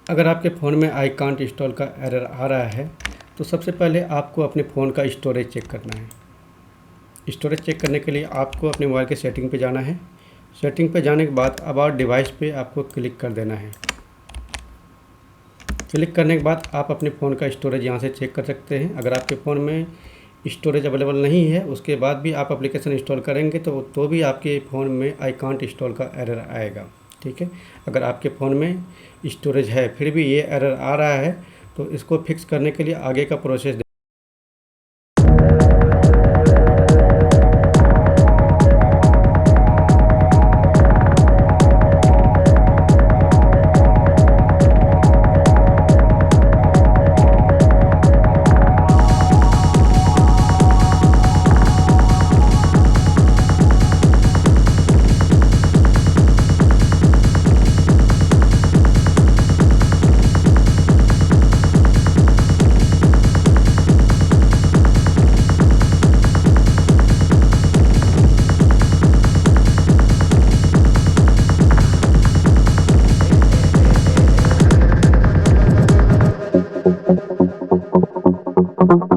अगर आपके फ़ोन में आई कांट इंस्टॉल का एरर आ रहा है तो सबसे पहले आपको अपने फ़ोन का स्टोरेज चेक करना है। स्टोरेज चेक करने के लिए आपको अपने मोबाइल के सेटिंग पे जाना है। सेटिंग पे जाने के बाद अबाउट डिवाइस पे आपको क्लिक कर देना है। क्लिक करने के बाद आप अपने फ़ोन का स्टोरेज यहाँ से चेक कर सकते हैं। अगर आपके फ़ोन में स्टोरेज अवेलेबल नहीं है, उसके बाद भी आप एप्लीकेशन इंस्टॉल करेंगे तो भी आपके फ़ोन में आई कांट इंस्टॉल का एरर आएगा। ठीक है, अगर आपके फ़ोन में स्टोरेज है फिर भी ये एरर आ रहा है तो इसको फिक्स करने के लिए आगे का प्रोसेस Thank you.